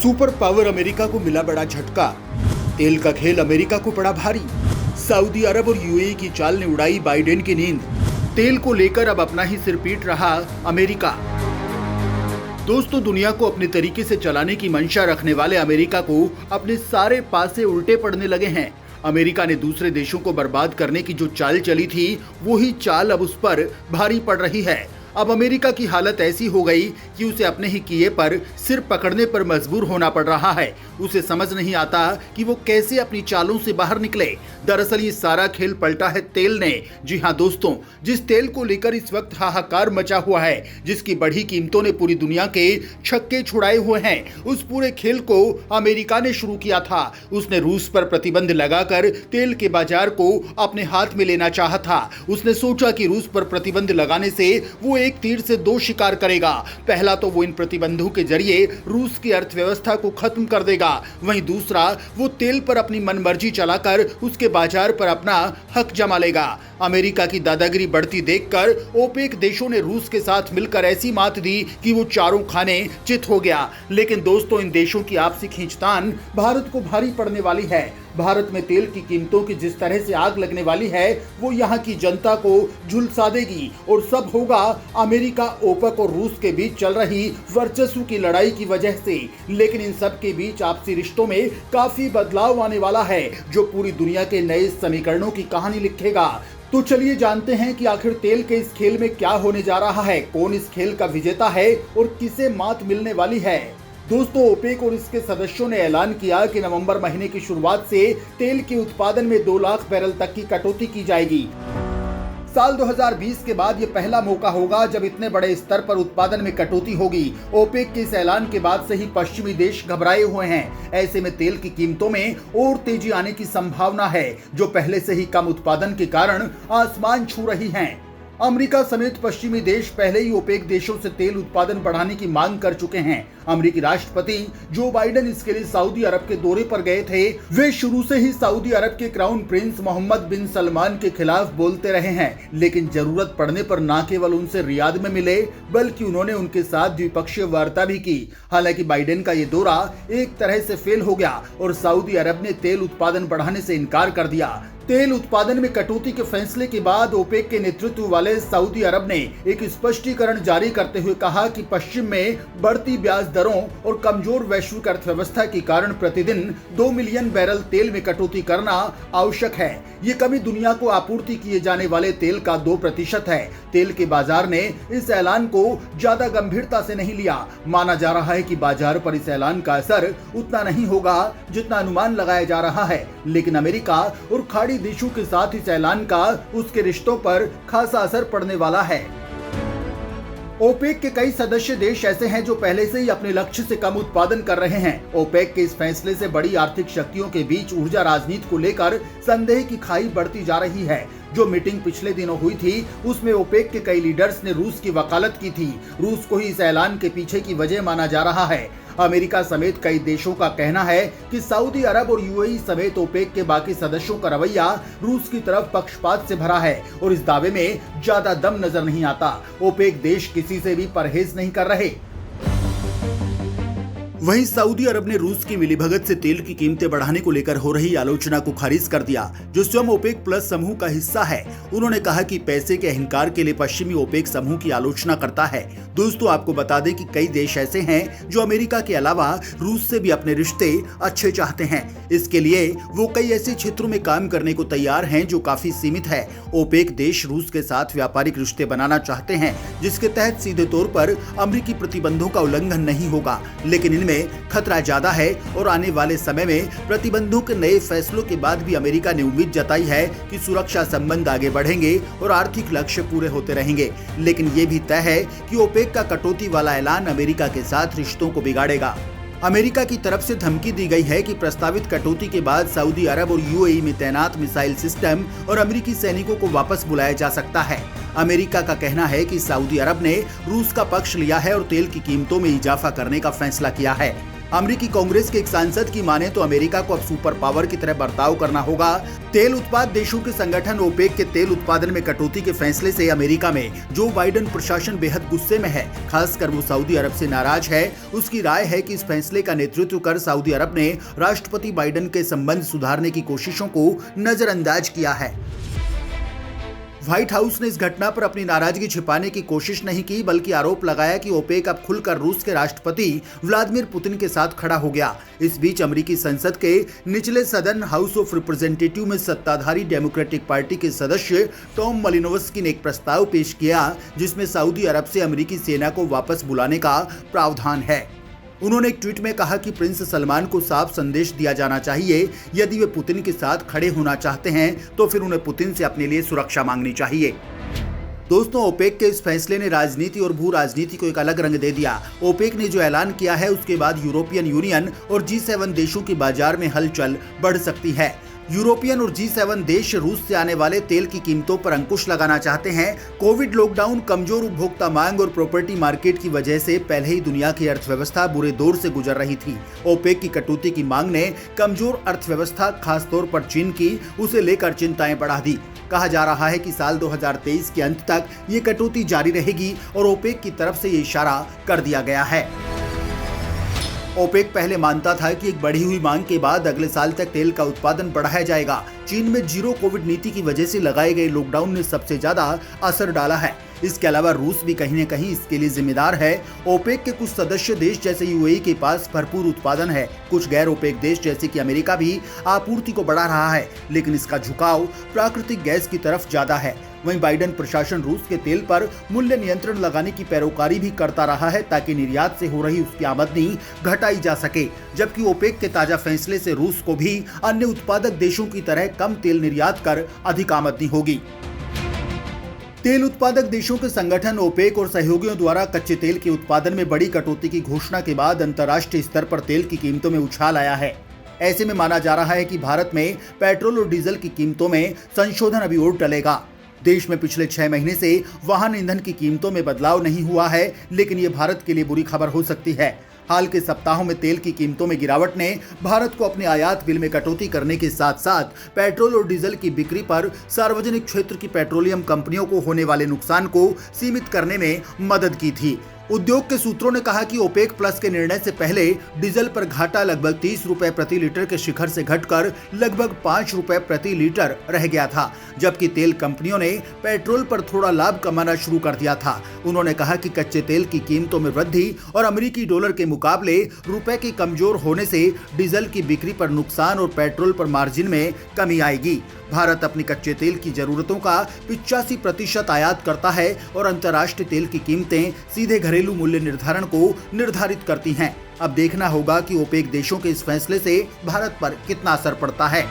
Super power America को मिला बड़ा झटका। तेल का खेल अमेरिका को पड़ा भारी। सऊदी अरब और यूएई की चाल ने उड़ाई बाइडेन की नींद। तेल को लेकर अब अपना ही सिर पीट रहा अमेरिका। दोस्तों, दुनिया को अपने तरीके से चलाने की मंशा रखने वाले अमेरिका को अपने सारे पासे उल्टे पड़ने लगे हैं। अमेरिका ने दूसरे देशों को बर्बाद करने की जो चाल चली थी, वही चाल अब उस पर भारी पड़ रही है। अब अमेरिका की हालत ऐसी हो गई कि उसे अपने ही किए पर सिर पकड़ने पर मजबूर होना पड़ रहा है। उसे समझ नहीं आता कि वो कैसे अपनी चालों से बाहर निकले। दरअसल ये सारा खेल पलटा है तेल ने। जी हाँ दोस्तों, जिस तेल को लेकर इस वक्त हाहाकार मचा हुआ है, जिसकी बढ़ी कीमतों ने पूरी दुनिया के छक्के छुड़ाए हुए हैं, उस पूरे खेल को अमेरिका ने शुरू किया था। उसने रूस पर प्रतिबंध लगाकर तेल के बाजार को अपने हाथ में लेना चाहा था। उसने सोचा कि रूस पर प्रतिबंध लगाने से वो एक तीर से दो शिकार करेगा। पहला तो वो इन प्रतिबंधों के जरिए रूस की अर्थव्यवस्था को खत्म कर देगा, वहीं दूसरा वो तेल पर अपनी मनमर्जी चलाकर उसके बाजार पर अपना हक जमा लेगा। अमेरिका की दादागिरी बढ़ती देखकर ओपेक देशों ने रूस के साथ मिलकर ऐसी मात दी कि वो चारों खाने चित हो गया। लेकिन दोस्तों, इन देशों की आपसी खींचतान भारत को भारी पड़ने वाली है। भारत में तेल की कीमतों की जिस तरह से आग लगने वाली है, वो यहाँ की जनता को झुलसा देगी। और सब होगा अमेरिका, ओपेक और रूस के बीच चल रही वर्चस्व की लड़ाई की वजह से। लेकिन इन सब के बीच आपसी रिश्तों में काफी बदलाव आने वाला है, जो पूरी दुनिया के नए समीकरणों की कहानी लिखेगा। तो चलिए जानते हैं कि आखिर तेल के इस खेल में क्या होने जा रहा है, कौन इस खेल का विजेता है और किसे मात मिलने वाली है। दोस्तों, ओपेक और इसके सदस्यों ने ऐलान किया कि नवंबर महीने की शुरुआत से तेल के उत्पादन में 2 लाख बैरल तक की कटौती की जाएगी। साल 2020 के बाद ये पहला मौका होगा जब इतने बड़े स्तर पर उत्पादन में कटौती होगी। ओपेक के इस ऐलान के बाद से ही पश्चिमी देश घबराए हुए हैं। ऐसे में तेल की कीमतों में और तेजी आने की संभावना है, जो पहले से ही कम उत्पादन के कारण आसमान छू रही हैं। अमेरिका समेत पश्चिमी देश पहले ही ओपेक देशों से तेल उत्पादन बढ़ाने की मांग कर चुके हैं। अमेरिकी राष्ट्रपति जो बाइडेन इसके लिए सऊदी अरब के दौरे पर गए थे। वे शुरू से ही सऊदी अरब के क्राउन प्रिंस मोहम्मद बिन सलमान के खिलाफ बोलते रहे हैं, लेकिन जरूरत पड़ने पर न केवल उनसे रियाद में मिले, बल्कि उन्होंने उनके साथ द्विपक्षीय वार्ता भी की। हालांकि बाइडेन का ये दौरा एक तरह से फेल हो गया और सऊदी अरब ने तेल उत्पादन बढ़ाने से इनकार कर दिया। तेल उत्पादन में कटौती के फैसले के बाद ओपेक के नेतृत्व वाले सऊदी अरब ने एक स्पष्टीकरण जारी करते हुए कहा कि पश्चिम में बढ़ती ब्याज दरों और कमजोर वैश्विक अर्थव्यवस्था के कारण प्रतिदिन 2 मिलियन बैरल तेल में कटौती करना आवश्यक है। ये कमी दुनिया को आपूर्ति किए जाने वाले तेल का 2% है। तेल के बाजार ने इस ऐलान को ज्यादा गंभीरता से नहीं लिया। माना जा रहा है कि बाजार पर इस ऐलान का असर उतना नहीं होगा जितना अनुमान लगाया जा रहा है, लेकिन अमेरिका और खाड़ी देशों के साथ इस ऐलान का उसके रिश्तों पर खासा असर पड़ने वाला है। ओपेक के कई सदस्य देश ऐसे हैं जो पहले से ही अपने लक्ष्य से कम उत्पादन कर रहे हैं। ओपेक के इस फैसले से बड़ी आर्थिक शक्तियों के बीच ऊर्जा राजनीति को लेकर संदेह की खाई बढ़ती जा रही है। जो मीटिंग पिछले दिनों हुई थी, उसमें ओपेक के कई लीडर्स ने रूस की वकालत की थी। रूस को ही इस ऐलान के पीछे की वजह माना जा रहा है। अमेरिका समेत कई देशों का कहना है कि सऊदी अरब और यूएई समेत ओपेक के बाकी सदस्यों का रवैया रूस की तरफ पक्षपात से भरा है और इस दावे में ज्यादा दम नजर नहीं आता। ओपेक देश किसी से भी परहेज नहीं कर रहे। वहीं सऊदी अरब ने रूस की मिलीभगत से तेल की कीमतें बढ़ाने को लेकर हो रही आलोचना को खारिज कर दिया, जो स्वयं ओपेक प्लस समूह का हिस्सा है। उन्होंने कहा कि पैसे के अहंकार के लिए पश्चिमी ओपेक समूह की आलोचना करता है। दोस्तों, आपको बता दें कि कई देश ऐसे हैं जो अमेरिका के अलावा रूस से भी अपने रिश्ते अच्छे चाहते हैं। इसके लिए वो कई ऐसे क्षेत्रों में काम करने को तैयार हैं जो काफी सीमित है। ओपेक देश रूस के साथ व्यापारिक रिश्ते बनाना चाहते हैं, जिसके तहत सीधे तौर पर अमेरिकी प्रतिबंधों का उल्लंघन नहीं होगा, लेकिन इनमें खतरा ज्यादा है। और आने वाले समय में प्रतिबंधों के नए फैसलों के बाद भी अमेरिका ने उम्मीद जताई है कि सुरक्षा संबंध आगे बढ़ेंगे और आर्थिक लक्ष्य पूरे होते रहेंगे। लेकिन ये भी तय है कि ओपेक का कटौती वाला ऐलान अमेरिका के साथ रिश्तों को बिगाड़ेगा। अमेरिका की तरफ से धमकी दी गई है कि प्रस्तावित कटौती के बाद सऊदी अरब और यूएई में तैनात मिसाइल सिस्टम और अमेरिकी सैनिकों को वापस बुलाया जा सकता है। अमेरिका का कहना है कि सऊदी अरब ने रूस का पक्ष लिया है और तेल की कीमतों में इजाफा करने का फैसला किया है। अमेरिकी कांग्रेस के एक सांसद की माने तो अमेरिका को अब सुपर पावर की तरह बर्ताव करना होगा। तेल उत्पाद देशों के संगठन ओपेक के तेल उत्पादन में कटौती के फैसले से अमेरिका में जो बाइडेन प्रशासन बेहद गुस्से में है। खासकर वो सऊदी अरब से नाराज है। उसकी राय है कि इस फैसले का नेतृत्व कर सऊदी अरब ने राष्ट्रपति बाइडेन के संबंध सुधारने की कोशिशों को नजरअंदाज किया है। व्हाइट हाउस ने इस घटना पर अपनी नाराजगी छिपाने की कोशिश नहीं की, बल्कि आरोप लगाया कि ओपेक अब खुलकर रूस के राष्ट्रपति व्लादिमीर पुतिन के साथ खड़ा हो गया। इस बीच अमेरिकी संसद के निचले सदन हाउस ऑफ रिप्रेजेंटेटिव में सत्ताधारी डेमोक्रेटिक पार्टी के सदस्य टॉम मलिनोवस्की ने एक प्रस्ताव पेश किया, जिसमें सऊदी अरब से अमेरिकी सेना को वापस बुलाने का प्रावधान है। उन्होंने एक ट्वीट में कहा कि प्रिंस सलमान को साफ संदेश दिया जाना चाहिए, यदि वे पुतिन के साथ खड़े होना चाहते हैं तो फिर उन्हें पुतिन से अपने लिए सुरक्षा मांगनी चाहिए। दोस्तों, ओपेक के इस फैसले ने राजनीति और भू राजनीति को एक अलग रंग दे दिया। ओपेक ने जो ऐलान किया है उसके बाद यूरोपियन यूनियन और G7 देशों की बाजार में हलचल बढ़ सकती है। यूरोपियन और G7 देश रूस से आने वाले तेल की कीमतों पर अंकुश लगाना चाहते हैं। कोविड लॉकडाउन, कमजोर उपभोक्ता मांग और प्रॉपर्टी मार्केट की वजह से पहले ही दुनिया की अर्थव्यवस्था बुरे दौर से गुजर रही थी। ओपेक की कटौती की मांग ने कमजोर अर्थव्यवस्था, खासतौर पर चीन की, उसे लेकर चिंताएं बढ़ा दी। कहा जा रहा है कि साल 2023 के अंत तक ये कटौती जारी रहेगी और ओपेक की तरफ से ये इशारा कर दिया गया है। ओपेक पहले मानता था कि एक बढ़ी हुई मांग के बाद अगले साल तक तेल का उत्पादन बढ़ाया जाएगा। चीन में जीरो कोविड नीति की वजह से लगाए गए लॉकडाउन ने सबसे ज्यादा असर डाला है। इसके अलावा रूस भी कहीं न कहीं इसके लिए जिम्मेदार है। ओपेक के कुछ सदस्य देश जैसे यूएई के पास भरपूर उत्पादन है। कुछ गैर ओपेक देश जैसे कि अमेरिका भी आपूर्ति को बढ़ा रहा है, लेकिन इसका झुकाव प्राकृतिक गैस की तरफ ज्यादा है। वहीं बाइडेन प्रशासन रूस के तेल पर मूल्य नियंत्रण लगाने की पैरोकारी भी करता रहा है, ताकि निर्यात से हो रही उसकी आमदनी घटाई जा सके। जबकि ओपेक के ताजा फैसले से रूस को भी अन्य उत्पादक देशों की तरह कम तेल निर्यात कर अधिक आमदनी होगी। तेल उत्पादक देशों के संगठन ओपेक और सहयोगियों द्वारा कच्चे तेल के उत्पादन में बड़ी कटौती की घोषणा के बाद अंतर्राष्ट्रीय स्तर पर तेल की कीमतों में उछाल आया है। ऐसे में माना जा रहा है कि भारत में पेट्रोल और डीजल की कीमतों में संशोधन अभी और टलेगा। देश में पिछले 6 महीने से वाहन ईंधन की कीमतों में बदलाव नहीं हुआ है, लेकिन ये भारत के लिए बुरी खबर हो सकती है। हाल के सप्ताहों में तेल की कीमतों में गिरावट ने भारत को अपने आयात बिल में कटौती करने के साथ साथ पेट्रोल और डीजल की बिक्री पर सार्वजनिक क्षेत्र की पेट्रोलियम कंपनियों को होने वाले नुकसान को सीमित करने में मदद की थी। उद्योग के सूत्रों ने कहा कि ओपेक प्लस के निर्णय से पहले डीजल पर घाटा लगभग 30 रुपए प्रति लीटर के शिखर से घटकर लगभग 5 रुपए प्रति लीटर रह गया था, जबकि तेल कंपनियों ने पेट्रोल पर थोड़ा लाभ कमाना शुरू कर दिया था। उन्होंने कहा कि कच्चे तेल की कीमतों में वृद्धि और अमेरिकी डॉलर के मुकाबले रुपए के कमजोर होने से डीजल की बिक्री पर नुकसान और पेट्रोल पर मार्जिन में कमी आएगी। भारत अपनी कच्चे तेल की जरूरतों का 85% आयात करता है और अंतर्राष्ट्रीय तेल की कीमतें सीधे घरेलू मूल्य निर्धारण को निर्धारित करती हैं। अब देखना होगा कि ओपेक देशों के इस फैसले से भारत पर कितना असर पड़ता है।